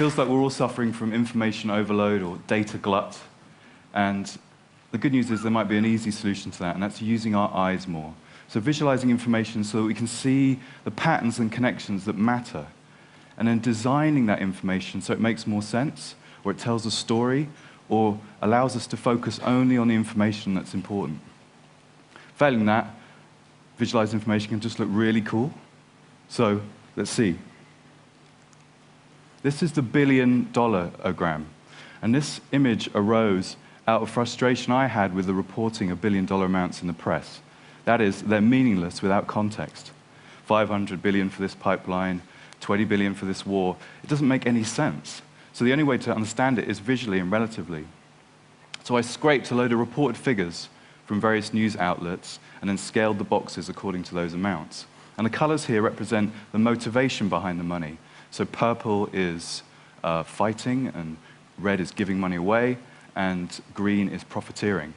feels like we're all suffering from information overload or data glut. And the good news is there might be an easy solution to that, and that's using our eyes more. So visualizing information so that we can see the patterns and connections that matter, and then designing that information so it makes more sense, or it tells a story, or allows us to focus only on the information that's important. Failing that, visualized information can just look really cool. So let's see. This is the billion-dollar-ogram, and this image arose out of frustration I had with the reporting of billion-dollar amounts in the press. That is, they're meaningless without context. 500 billion for this pipeline, 20 billion for this war. It doesn't make any sense. So the only way to understand it is visually and relatively. So I scraped a load of reported figures from various news outlets and then scaled the boxes according to those amounts. And the colors here represent the motivation behind the money. So purple is fighting, and red is giving money away, and green is profiteering.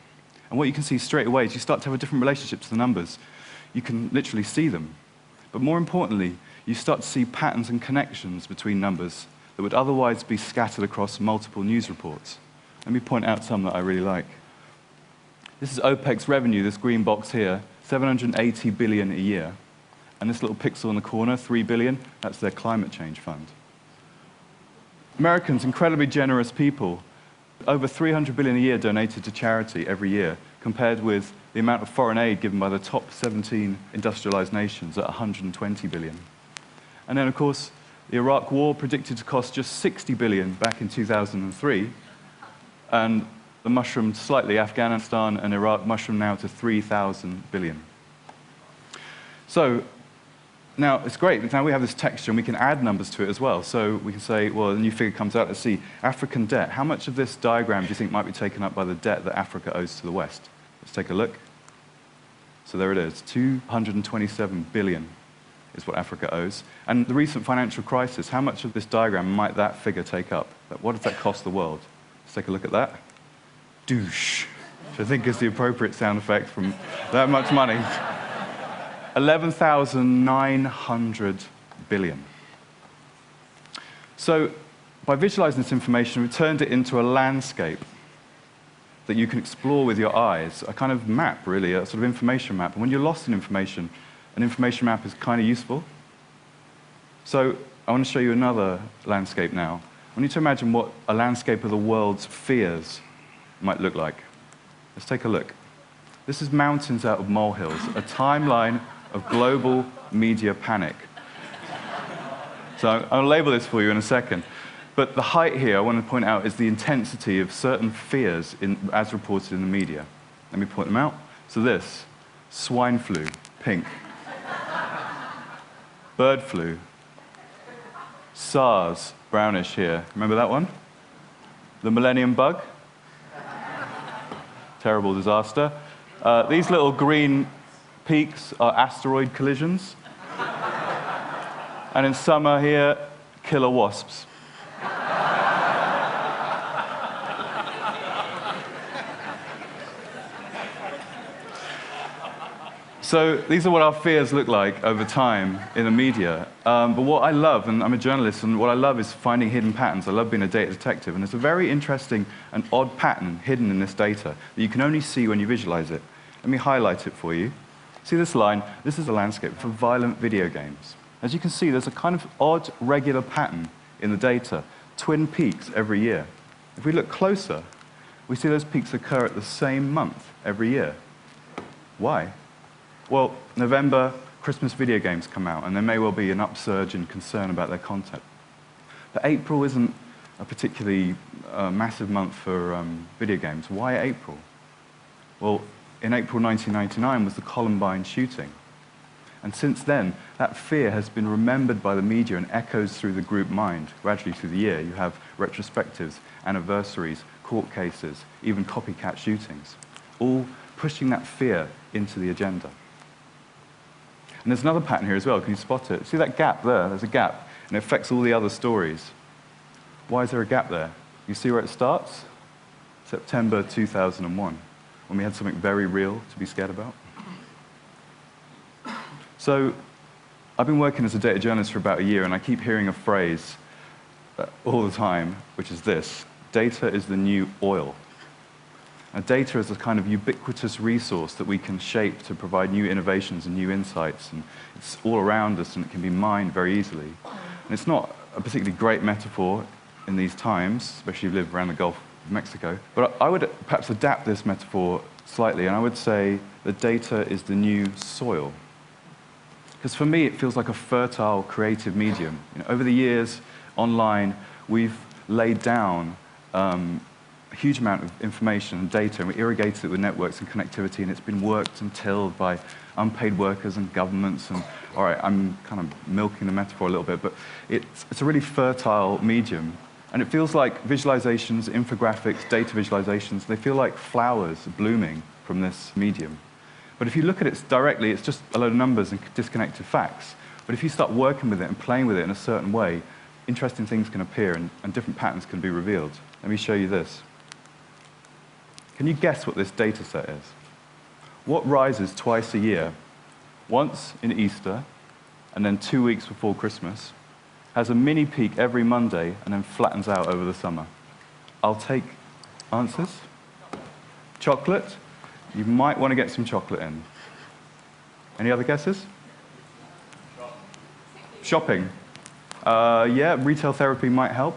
And what you can see straight away is you start to have a different relationship to the numbers. You can literally see them. But more importantly, you start to see patterns and connections between numbers that would otherwise be scattered across multiple news reports. Let me point out some that I really like. This is OPEC's revenue, this green box here, 780 billion a year. And this little pixel in the corner, 3 billion, that's their climate change fund. Americans, incredibly generous people, over 300 billion a year donated to charity every year, compared with the amount of foreign aid given by the top 17 industrialized nations at 120 billion. And then, of course, the Iraq war predicted to cost just 60 billion back in 2003, and the mushroomed slightly. Afghanistan and Iraq mushroomed now to 3,000 billion. So now it's great. Now we have this texture, and we can add numbers to it as well. So we can say, well, a new figure comes out. Let's see, African debt. How much of this diagram do you think might be taken up by the debt that Africa owes to the West? Let's take a look. So there it is, 227 billion is what Africa owes. And the recent financial crisis, how much of this diagram might that figure take up? What does that cost the world? Let's take a look at that. Douche, which I think is the appropriate sound effect from that much money. 11,900 billion. So by visualizing this information, we turned it into a landscape that you can explore with your eyes, a kind of map, really, a sort of information map. And when you're lost in information, an information map is kind of useful. So I want to show you another landscape now. I want you to imagine what a landscape of the world's fears might look like. Let's take a look. This is mountains out of molehills, a timeline of global media panic. So I'll label this for you in a second. But the height here, I want to point out, is the intensity of certain fears as reported in the media. Let me point them out. So this, swine flu, pink. Bird flu. SARS, brownish here. Remember that one? The millennium bug. Terrible disaster. These little green peaks are asteroid collisions. And in summer here, killer wasps. So these are what our fears look like over time in the media. But what I love, and I'm a journalist, and what I love is finding hidden patterns. I love being a data detective, and there's a very interesting and odd pattern hidden in this data that you can only see when you visualize it. Let me highlight it for you. See this line? This is a landscape for violent video games. As you can see, there's a kind of odd, regular pattern in the data, twin peaks every year. If we look closer, we see those peaks occur at the same month every year. Why? Well, November, Christmas video games come out, and there may well be an upsurge in concern about their content. But April isn't a particularly massive month for video games. Why April? Well, in April 1999 was the Columbine shooting. And since then, that fear has been remembered by the media and echoes through the group mind gradually through the year. You have retrospectives, anniversaries, court cases, even copycat shootings, all pushing that fear into the agenda. And there's another pattern here as well. Can you spot it? See that gap there? There's a gap, and it affects all the other stories. Why is there a gap there? You see where it starts? September 2001, when we had something very real to be scared about. So I've been working as a data journalist for about a year, and I keep hearing a phrase, all the time, which is this: data is the new oil. Now, data is a kind of ubiquitous resource that we can shape to provide new innovations and new insights, and it's all around us and it can be mined very easily. And it's not a particularly great metaphor in these times, especially if you live around the Gulf of Mexico, but I would perhaps adapt this metaphor slightly, and I would say that data is the new soil. Because for me, it feels like a fertile, creative medium. Over the years, online, we've laid down a huge amount of information and data, and we irrigated it with networks and connectivity, and it's been worked and tilled by unpaid workers and governments. And all right, I'm kind of milking the metaphor a little bit, but it's a really fertile medium. And it feels like visualizations, infographics, data visualizations, they feel like flowers blooming from this medium. But if you look at it directly, it's just a load of numbers and disconnected facts. But if you start working with it and playing with it in a certain way, interesting things can appear and different patterns can be revealed. Let me show you this. Can you guess what this data set is? What rises twice a year? Once in Easter, and then 2 weeks before Christmas, has a mini peak every Monday, and then flattens out over the summer. I'll take answers. Chocolate? You might want to get some chocolate in. Any other guesses? Shopping. Yeah, retail therapy might help.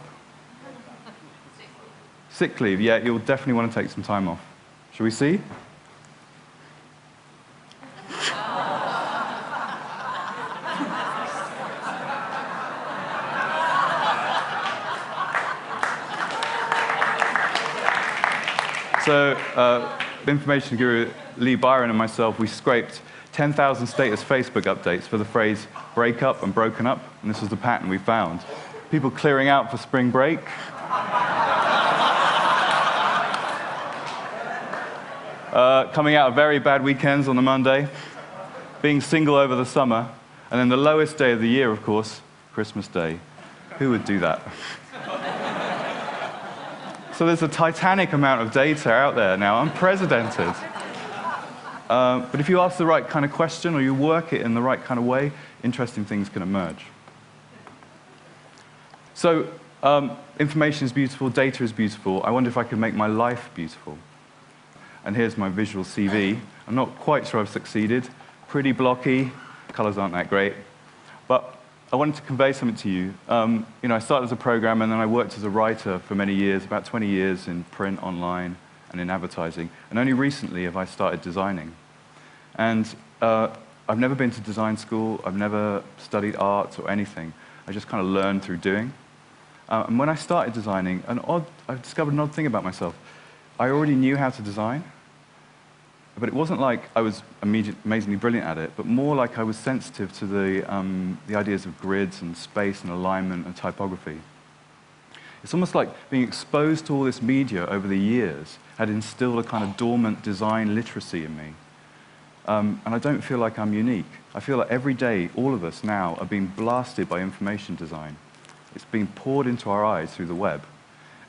Sick leave, yeah, you'll definitely want to take some time off. Shall we see? So, information guru Lee Byron and myself, we scraped 10,000 status Facebook updates for the phrase break up and broken up, and this was the pattern we found. People clearing out for spring break. Coming out of very bad weekends on the Monday, being single over the summer, and then the lowest day of the year, of course, Christmas Day. Who would do that? So there's a titanic amount of data out there now, unprecedented. But if you ask the right kind of question or you work it in the right kind of way, interesting things can emerge. So information is beautiful, data is beautiful. I wonder if I could make my life beautiful. And here's my visual CV. I'm not quite sure I've succeeded. Pretty blocky, colors aren't that great. But I wanted to convey something to you. I started as a programmer, and then I worked as a writer for many years, about 20 years in print, online, and in advertising. And only recently have I started designing. And I've never been to design school. I've never studied art or anything. I just kind of learned through doing. And when I started designing, I discovered an odd thing about myself. I already knew how to design, but it wasn't like I was amazingly brilliant at it, but more like I was sensitive to the ideas of grids and space and alignment and typography. It's almost like being exposed to all this media over the years had instilled a kind of dormant design literacy in me. And I don't feel like I'm unique. I feel like every day, all of us now are being blasted by information design. It's being poured into our eyes through the web.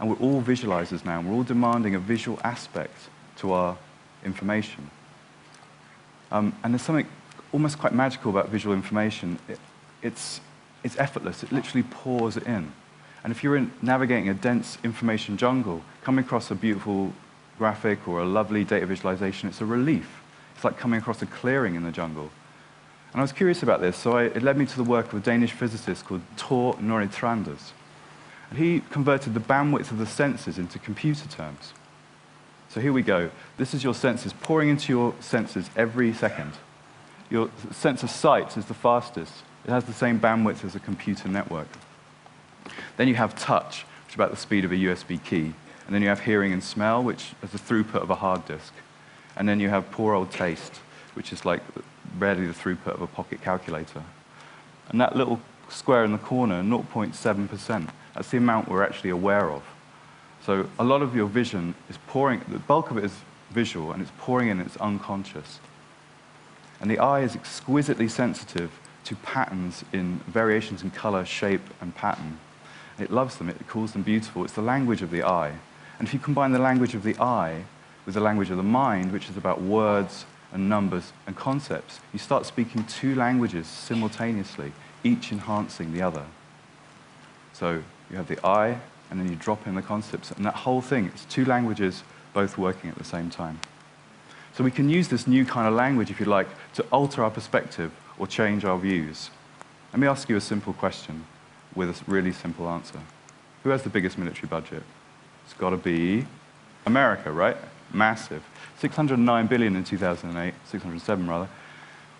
And we're all visualizers now, and we're all demanding a visual aspect to our information. And there's something almost quite magical about visual information. It's effortless. It literally pours it in. And if you're navigating a dense information jungle, coming across a beautiful graphic or a lovely data visualization, it's a relief. It's like coming across a clearing in the jungle. And I was curious about this, so it led me to the work of a Danish physicist called Tor Noritranders. And he converted the bandwidth of the senses into computer terms. So here we go. This is your senses pouring into your senses every second. Your sense of sight is the fastest. It has the same bandwidth as a computer network. Then you have touch, which is about the speed of a USB key. And then you have hearing and smell, which is the throughput of a hard disk. And then you have poor old taste, which is like barely the throughput of a pocket calculator. And that little square in the corner, 0.7%, that's the amount we're actually aware of. So a lot of your vision is pouring, the bulk of it is visual, and it's pouring in, it's unconscious. And the eye is exquisitely sensitive to patterns in variations in color, shape, and pattern. It loves them, it calls them beautiful. It's the language of the eye. And if you combine the language of the eye with the language of the mind, which is about words and numbers and concepts, you start speaking two languages simultaneously, each enhancing the other. So you have the I, and then you drop in the concepts. And that whole thing, it's two languages both working at the same time. So we can use this new kind of language, if you like, to alter our perspective or change our views. Let me ask you a simple question with a really simple answer. Who has the biggest military budget? It's got to be America, right? Massive. 609 billion in 2008, 607 rather.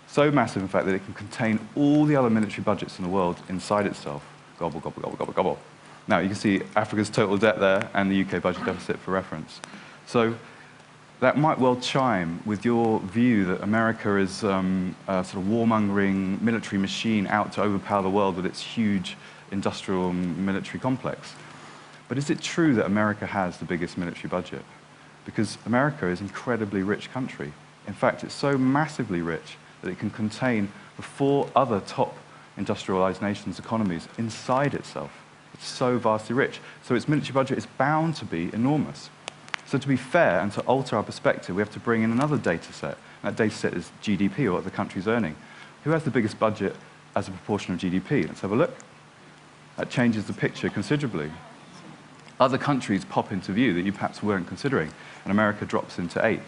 So massive, in fact, that it can contain all the other military budgets in the world inside itself. Gobble, gobble, gobble, gobble, gobble. Now, you can see Africa's total debt there and the UK budget deficit for reference. So that might well chime with your view that America is a sort of warmongering military machine out to overpower the world with its huge industrial military complex. But is it true that America has the biggest military budget? Because America is an incredibly rich country. In fact, it's so massively rich that it can contain the 4 other top industrialized nations' economies inside itself. It's so vastly rich. So its military budget is bound to be enormous. So to be fair and to alter our perspective, we have to bring in another data set. And that data set is GDP, or what the country's earning. Who has the biggest budget as a proportion of GDP? Let's have a look. That changes the picture considerably. Other countries pop into view that you perhaps weren't considering, and America drops into 8th.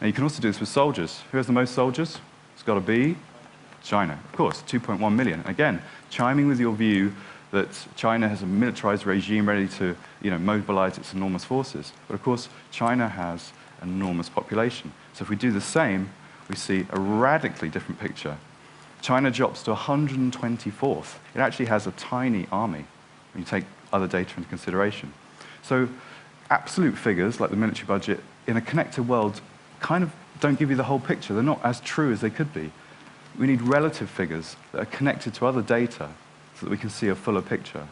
Now, you can also do this with soldiers. Who has the most soldiers? It's got to be China, of course, 2.1 million. Again, chiming with your view that China has a militarized regime ready to mobilize its enormous forces. But of course, China has an enormous population. So if we do the same, we see a radically different picture. China drops to 124th. It actually has a tiny army when you take other data into consideration. So absolute figures, like the military budget, in a connected world kind of don't give you the whole picture. They're not as true as they could be. We need relative figures that are connected to other data so that we can see a fuller picture.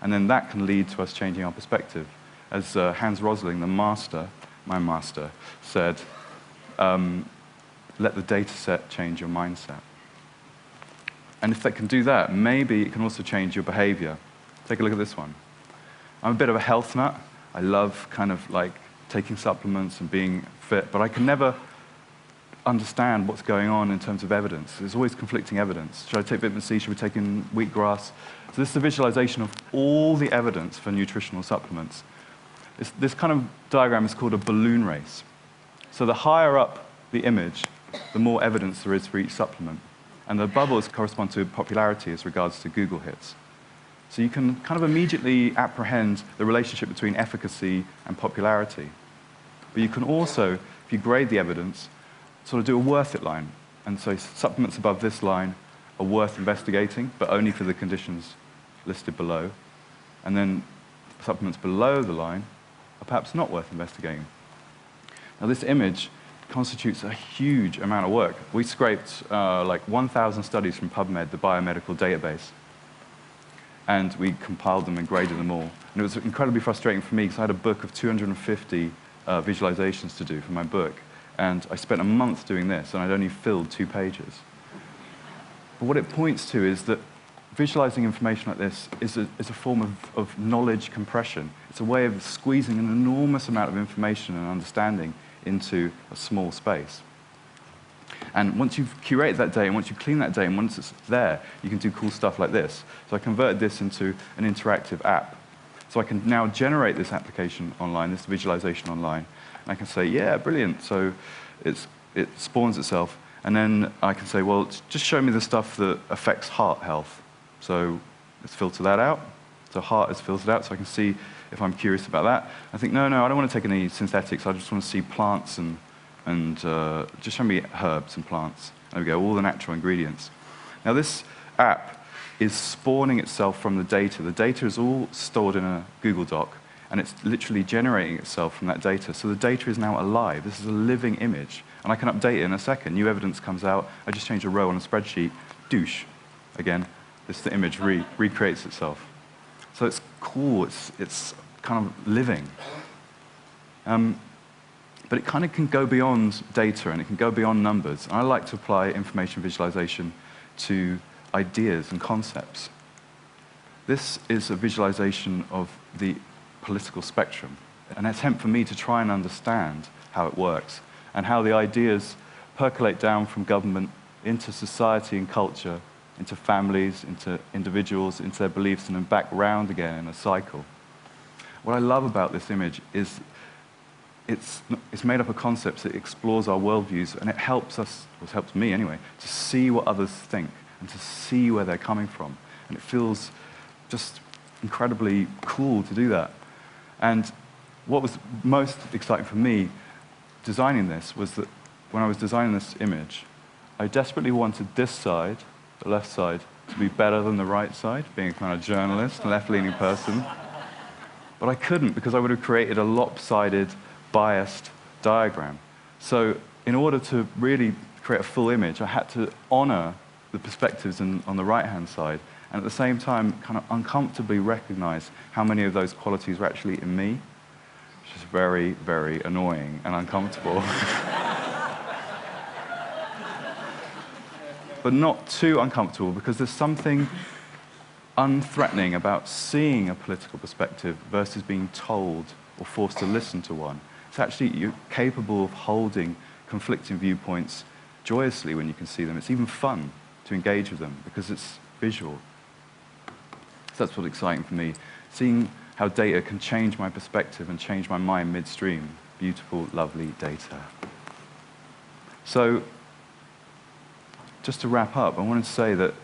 And then that can lead to us changing our perspective. As Hans Rosling, the master, my master, said, let the data set change your mindset. And if that can do that, maybe it can also change your behavior. Take a look at this one. I'm a bit of a health nut. I love kind of like taking supplements and being fit, but I can never understand what's going on in terms of evidence. There's always conflicting evidence. Should I take vitamin C? Should we take in wheatgrass? So this is a visualization of all the evidence for nutritional supplements. This kind of diagram is called a balloon race. So the higher up the image, the more evidence there is for each supplement. And the bubbles correspond to popularity as regards to Google hits. So you can kind of immediately apprehend the relationship between efficacy and popularity. But you can also, if you grade the evidence, sort of do a worth it line. And so supplements above this line are worth investigating, but only for the conditions listed below. And then supplements below the line are perhaps not worth investigating. Now this image constitutes a huge amount of work. We scraped like 1,000 studies from PubMed, the biomedical database, and we compiled them and graded them all. And it was incredibly frustrating for me because I had a book of 250 visualizations to do for my book. And I spent a month doing this, and I'd only filled 2 pages. But what it points to is that visualizing information like this is a form of knowledge compression. It's a way of squeezing an enormous amount of information and understanding into a small space. And once you've curated that data, and once you clean that data, and once it's there, you can do cool stuff like this. So I converted this into an interactive app. So I can now generate this application online, this visualization online, and I can say, yeah, brilliant. So it spawns itself. And then I can say, well, just show me the stuff that affects heart health. So let's filter that out. So heart is filtered out, so I can see if I'm curious about that. I think, no, I don't want to take any synthetics. I just want to see plants and just show me herbs and plants. There we go, all the natural ingredients. Now this app is spawning itself from the data. The data is all stored in a Google Doc, and it's literally generating itself from that data. So the data is now alive. This is a living image. And I can update it in a second. New evidence comes out. I just change a row on a spreadsheet. Douche. Again, the image recreates itself. So it's cool. It's kind of living. But it kind of can go beyond data, and it can go beyond numbers. And I like to apply information visualization to ideas and concepts. This is a visualization of the political spectrum, an attempt for me to try and understand how it works, and how the ideas percolate down from government into society and culture into families, into individuals, into their beliefs, and then back round again in a cycle. What I love about this image is it's made up of concepts that explores our worldviews, and it helps us, or it helps me anyway, to see what others think and to see where they're coming from. And it feels just incredibly cool to do that. And what was most exciting for me designing this was that when I was designing this image, I desperately wanted this side, the left side, to be better than the right side, being a kind of journalist, a left-leaning person. But I couldn't, because I would have created a lopsided, biased diagram. So in order to really create a full image, I had to honor the perspectives on the right-hand side, and at the same time kind of uncomfortably recognize how many of those qualities were actually in me, which is very, very annoying and uncomfortable. But not too uncomfortable, because there's something unthreatening about seeing a political perspective versus being told or forced to listen to one. It's actually, you're capable of holding conflicting viewpoints joyously when you can see them. It's even fun to engage with them because it's visual. So that's what's exciting for me, seeing how data can change my perspective and change my mind midstream. Beautiful, lovely data. So just to wrap up, I wanted to say that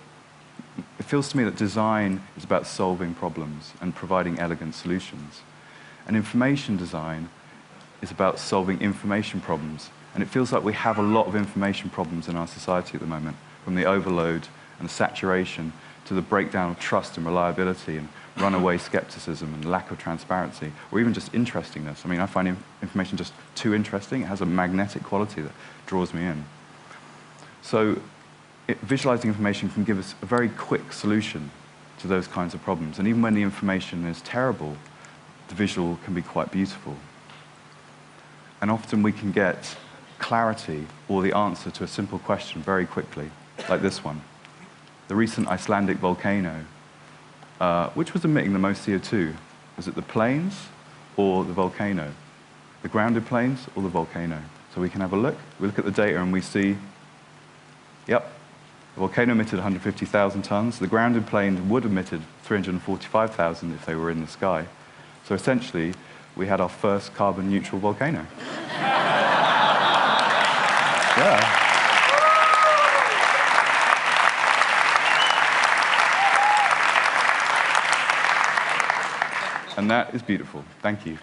it feels to me that design is about solving problems and providing elegant solutions. And information design is about solving information problems. And it feels like we have a lot of information problems in our society at the moment, from the overload and the saturation to the breakdown of trust and reliability and runaway skepticism and lack of transparency, or even just interestingness. I mean, I find information just too interesting. It has a magnetic quality that draws me in. So visualizing information can give us a very quick solution to those kinds of problems. And even when the information is terrible, the visual can be quite beautiful. And often we can get clarity or the answer to a simple question very quickly, like this one. The recent Icelandic volcano, which was emitting the most CO2? Was it the plains or the volcano? The grounded plains or the volcano? So we can have a look. We look at the data and we see, yep, the volcano emitted 150,000 tons. The grounded plain would have emitted 345,000 if they were in the sky. So essentially, we had our first carbon neutral volcano. Yeah. And that is beautiful. Thank you.